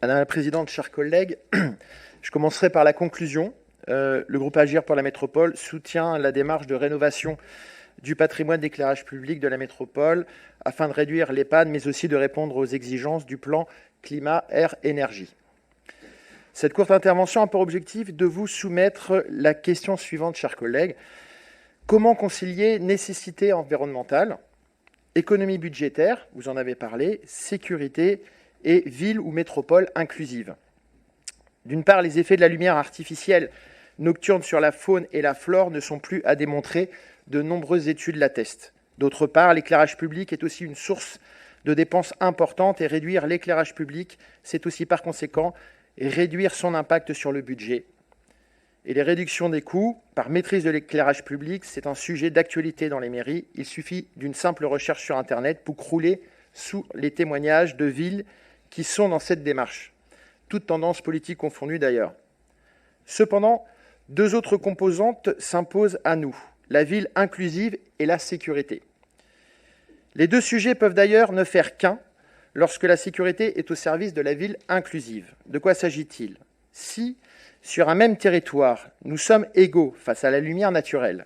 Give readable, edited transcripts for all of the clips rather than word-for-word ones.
Madame la présidente, chers collègues, je commencerai par la conclusion. Le groupe Agir pour la métropole soutient la démarche de rénovation du patrimoine d'éclairage public de la métropole afin de réduire les pannes, mais aussi de répondre aux exigences du plan climat-air-énergie. Cette courte intervention a pour objectif de vous soumettre la question suivante, chers collègues. Comment concilier nécessité environnementale, économie budgétaire, vous en avez parlé, sécurité et ville ou métropole inclusive? D'une part, les effets de la lumière artificielle nocturne sur la faune et la flore ne sont plus à démontrer, de nombreuses études l'attestent. D'autre part, l'éclairage public est aussi une source de dépenses importantes et réduire l'éclairage public, c'est aussi par conséquent réduire son impact sur le budget. Et les réductions des coûts par maîtrise de l'éclairage public, c'est un sujet d'actualité dans les mairies. Il suffit d'une simple recherche sur Internet pour crouler sous les témoignages de villes qui sont dans cette démarche, toutes tendances politiques confondues d'ailleurs. Cependant, deux autres composantes s'imposent à nous, la ville inclusive et la sécurité. Les deux sujets peuvent d'ailleurs ne faire qu'un lorsque la sécurité est au service de la ville inclusive. De quoi s'agit-il? Si, sur un même territoire, nous sommes égaux face à la lumière naturelle,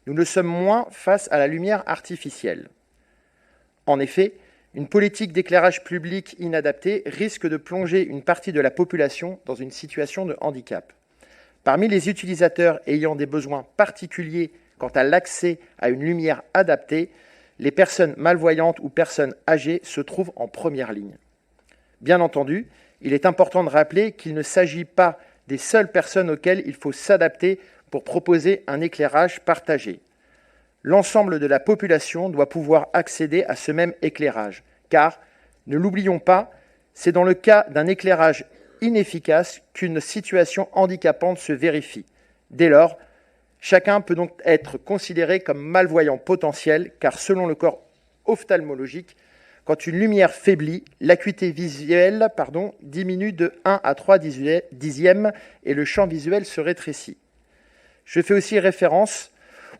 nous le sommes moins face à la lumière artificielle. En effet, une politique d'éclairage public inadaptée risque de plonger une partie de la population dans une situation de handicap. Parmi les utilisateurs ayant des besoins particuliers quant à l'accès à une lumière adaptée, les personnes malvoyantes ou personnes âgées se trouvent en première ligne. Bien entendu, il est important de rappeler qu'il ne s'agit pas des seules personnes auxquelles il faut s'adapter pour proposer un éclairage partagé. L'ensemble de la population doit pouvoir accéder à ce même éclairage, car, ne l'oublions pas, c'est dans le cas d'un éclairage inefficace qu'une situation handicapante se vérifie. Dès lors, chacun peut donc être considéré comme malvoyant potentiel, car selon le corps ophtalmologique, quand une lumière faiblit, l'acuité visuelle diminue de 1 à 3 dixièmes et le champ visuel se rétrécit. Je fais aussi référence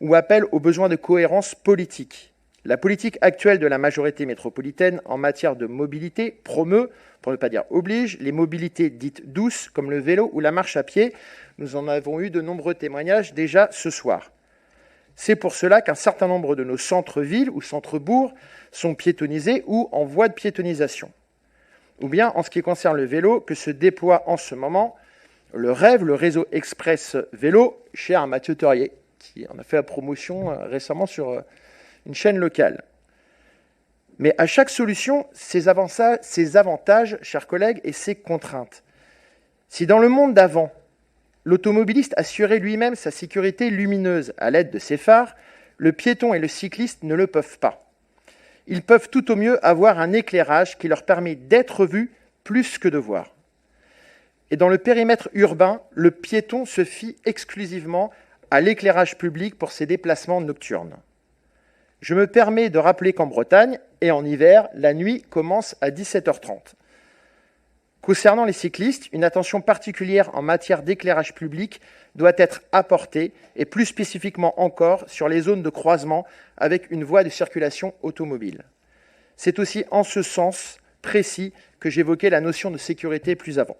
ou appel au besoin de cohérence politique. La politique actuelle de la majorité métropolitaine en matière de mobilité promeut, pour ne pas dire oblige, les mobilités dites douces comme le vélo ou la marche à pied. Nous en avons eu de nombreux témoignages déjà ce soir. C'est pour cela qu'un certain nombre de nos centres-villes ou centres-bourgs sont piétonnisés ou en voie de piétonnisation. Ou bien, en ce qui concerne le vélo, que se déploie en ce moment le REV, le réseau express vélo, cher à Mathieu Teurier, qui en a fait la promotion récemment sur une chaîne locale. Mais à chaque solution, ses avantages, chers collègues, et ses contraintes. Si dans le monde d'avant, l'automobiliste assurait lui-même sa sécurité lumineuse à l'aide de ses phares, le piéton et le cycliste ne le peuvent pas. Ils peuvent tout au mieux avoir un éclairage qui leur permet d'être vus plus que de voir. Et dans le périmètre urbain, le piéton se fie exclusivement à l'éclairage public pour ses déplacements nocturnes. Je me permets de rappeler qu'en Bretagne, et en hiver, la nuit commence à 17h30. Concernant les cyclistes, une attention particulière en matière d'éclairage public doit être apportée, et plus spécifiquement encore sur les zones de croisement avec une voie de circulation automobile. C'est aussi en ce sens précis que j'évoquais la notion de sécurité plus avant.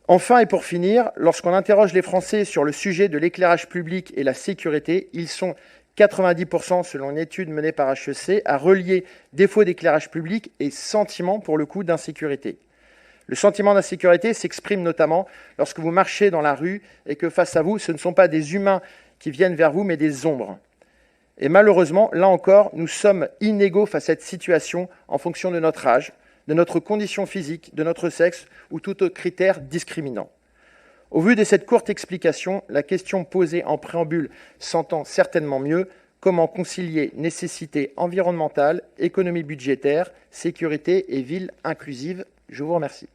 Enfin et pour finir, lorsqu'on interroge les Français sur le sujet de l'éclairage public et la sécurité, ils sont 90% selon une étude menée par HEC à relier défaut d'éclairage public et sentiment pour le coup d'insécurité. Le sentiment d'insécurité s'exprime notamment lorsque vous marchez dans la rue et que face à vous, ce ne sont pas des humains qui viennent vers vous, mais des ombres. Et malheureusement, là encore, nous sommes inégaux face à cette situation en fonction de notre âge, de notre condition physique, de notre sexe ou tout autre critère discriminant. Au vu de cette courte explication, la question posée en préambule s'entend certainement mieux. Comment concilier nécessité environnementale, économie budgétaire, sécurité et ville inclusive? Je vous remercie.